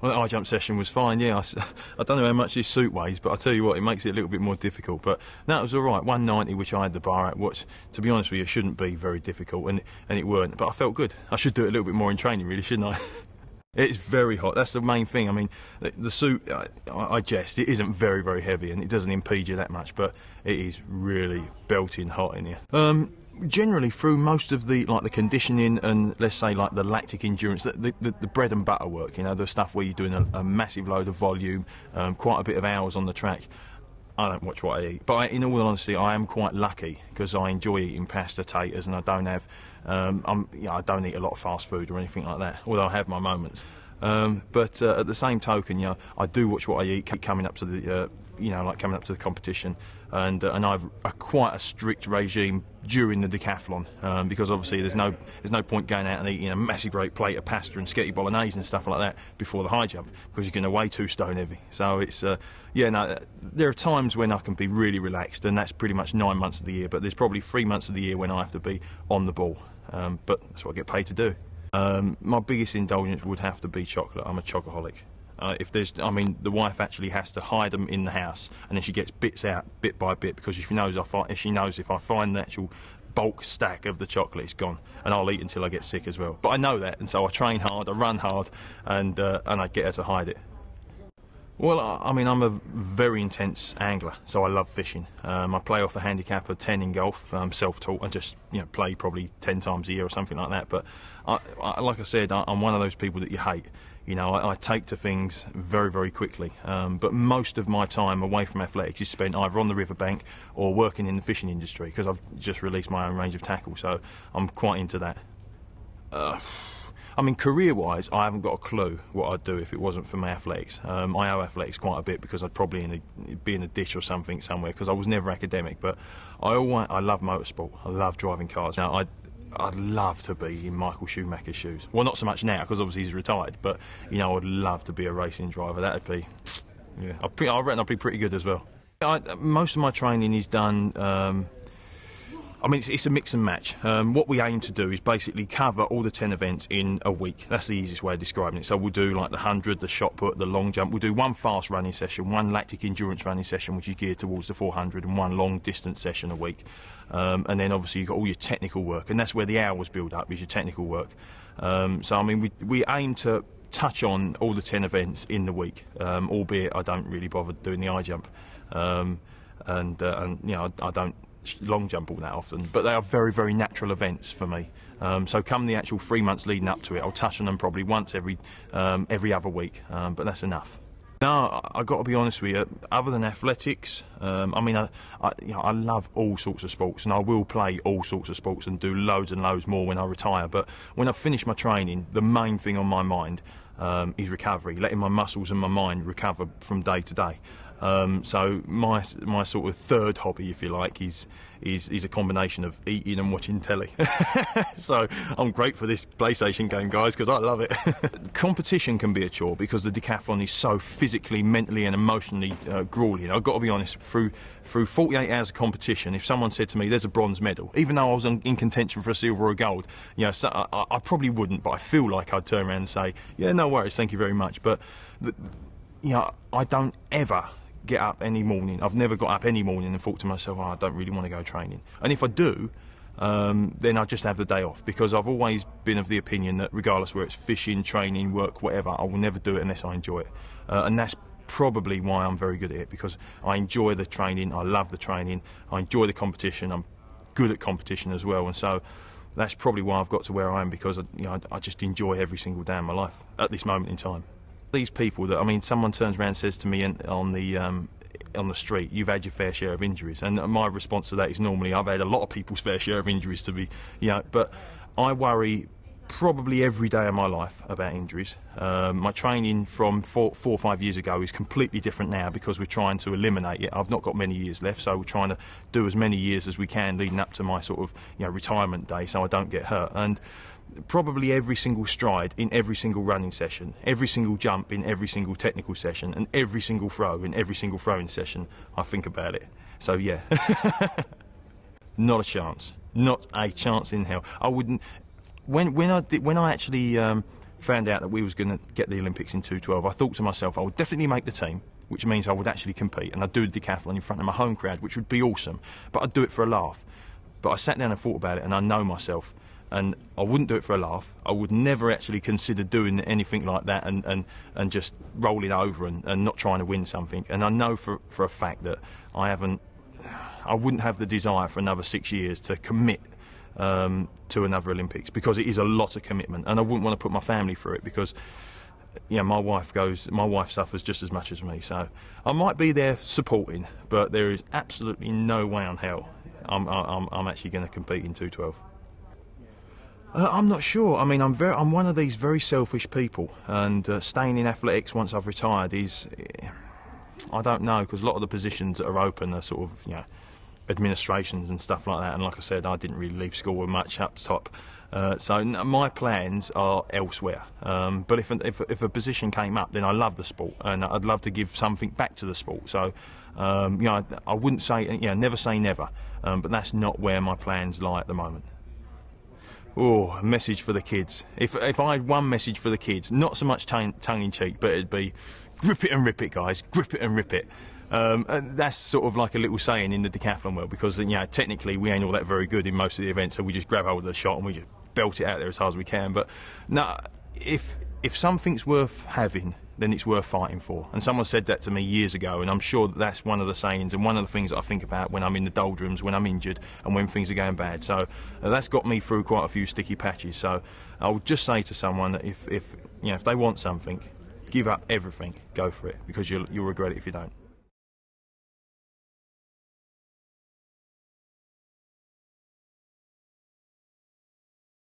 Well, the high jump session was fine, yeah. I don't know how much this suit weighs, but I tell you what, it makes it a little bit more difficult. But that was all right. 190, which I had the bar at, which, to be honest with you, shouldn't be very difficult, and it weren't. But I felt good. I should do it a little bit more in training, really, shouldn't I? It's very hot. That's the main thing. I mean, the suit, I jest, it isn't very, very heavy, and it doesn't impede you that much, but it is really belting hot in here. Generally, through most of the conditioning and, let's say, like the lactic endurance, the bread and butter work, you know, the stuff where you're doing a massive load of volume, quite a bit of hours on the track, I don't watch what I eat. But in all honesty, I am quite lucky because I enjoy eating pasta, taters, and I don't have, I don't eat a lot of fast food or anything like that, although I have my moments. But at the same token, you know, I do watch what I eat coming up to the, coming up to the competition, and I've quite a strict regime during the decathlon, because obviously there's no point going out and eating a massive great plate of pasta and spaghetti bolognese and stuff like that before the high jump, because you're going to weigh 2 stone heavy. So it's there are times when I can be really relaxed, and that's pretty much 9 months of the year. But there's probably 3 months of the year when I have to be on the ball. But that's what I get paid to do. My biggest indulgence would have to be chocolate. I'm a chocoholic. The wife actually has to hide them in the house, and then she gets bits out bit by bit, because she knows if I find the actual bulk stack of the chocolate, it's gone, and I'll eat until I get sick as well. But I know that, and so I train hard, I run hard, and I get her to hide it. Well, I'm a very intense angler, so I love fishing. I play off a handicap of 10 in golf, self-taught. I just play probably 10 times a year or something like that. But like I said, I'm one of those people that you hate. You know, I take to things very, very quickly. But most of my time away from athletics is spent either on the riverbank or working in the fishing industry, because I've just released my own range of tackle, so I'm quite into that. Career-wise, I haven't got a clue what I'd do if it wasn't for my athletics. I owe athletics quite a bit, because I'd probably be in a ditch or something somewhere, because I was never academic. But I love motorsport. I love driving cars. Now, I'd love to be in Michael Schumacher's shoes. Well, not so much now, because obviously he's retired. But I would love to be a racing driver. That'd be, yeah. I reckon I'd be pretty good as well. Most of my training is done. It's a mix and match. What we aim to do is basically cover all the 10 events in a week. That's the easiest way of describing it. So we'll do like the 100, the shot put, the long jump. We'll do one fast running session, one lactic endurance running session, which is geared towards the 400, and one long distance session a week. And then obviously you've got all your technical work, and that's where the hours build up, is your technical work. We aim to touch on all the 10 events in the week, albeit I don't really bother doing the high jump. I don't long jump all that often, but they are very, very natural events for me. So come the actual 3 months leading up to it, I'll touch on them probably once every other week, but that's enough. No, I've got to be honest with you, other than athletics, I love all sorts of sports, and I will play all sorts of sports and do loads and loads more when I retire. But when I've finished my training, the main thing on my mind is recovery, letting my muscles and my mind recover from day to day. So my sort of third hobby, if you like, is a combination of eating and watching telly. So I'm great for this PlayStation game, guys, because I love it. Competition can be a chore, because the decathlon is so physically, mentally and emotionally grueling. I've got to be honest, through 48 hours of competition, if someone said to me there's a bronze medal, even though I was in contention for a silver or a gold, so I probably wouldn't, but I feel like I'd turn around and say, yeah, no worries, thank you very much. But I don't ever get up any morning. I've never got up any morning and thought to myself, I don't really want to go training. And if I do, then I just have the day off, because I've always been of the opinion that regardless whether it's fishing, training, work, whatever, I will never do it unless I enjoy it. And that's probably why I'm very good at it, because I enjoy the training, I love the training, I enjoy the competition, I'm good at competition as well, and so that's probably why I've got to where I am, because I just enjoy every single day of my life at this moment in time. These people that, someone turns around and says to me on the street, you've had your fair share of injuries, and my response to that is normally, I've had a lot of people's fair share of injuries but I worry probably every day of my life about injuries. My training from 4 or 5 years ago is completely different now, because we're trying to eliminate it. I've not got many years left, so we're trying to do as many years as we can leading up to my sort of retirement day, so I don't get hurt. And probably every single stride in every single running session, every single jump in every single technical session, and every single throw in every single throwing session, I think about it. So yeah, not a chance, not a chance in hell. I wouldn't. When I actually found out that we was going to get the Olympics in 2:12, I thought to myself, I would definitely make the team, which means I would actually compete, and I'd do a decathlon in front of my home crowd, which would be awesome, but I'd do it for a laugh. But I sat down and thought about it, and I know myself, and I wouldn't do it for a laugh. I would never actually consider doing anything like that and just rolling over and not trying to win something. And I know for a fact that I wouldn't have the desire for another 6 years to commit to another Olympics, because it is a lot of commitment, and I wouldn't want to put my family through it, because my wife suffers just as much as me. So I might be there supporting, but there is absolutely no way on hell I'm actually going to compete in 2:12. I'm not sure. I mean, I'm one of these very selfish people, and staying in athletics once I've retired is, I don't know, because a lot of the positions that are open are sort of, administrations and stuff like that. And like I said, I didn't really leave school with much up top, so my plans are elsewhere. But if a position came up, then I love the sport, and I'd love to give something back to the sport. So, I wouldn't say, never say never, but that's not where my plans lie at the moment. Oh, a message for the kids. If I had one message for the kids, not so much tongue-in-cheek, but it'd be, grip it and rip it, guys, grip it and rip it. And that's sort of like a little saying in the decathlon world, because technically we ain't all that very good in most of the events, so we just grab hold of the shot and we just belt it out there as hard as we can. But no, if something's worth having, then it's worth fighting for. And someone said that to me years ago, and I'm sure that's one of the sayings and one of the things that I think about when I'm in the doldrums, when I'm injured, and when things are going bad. So that's got me through quite a few sticky patches. So I would just say to someone that if they want something, give up everything, go for it, because you'll regret it if you don't.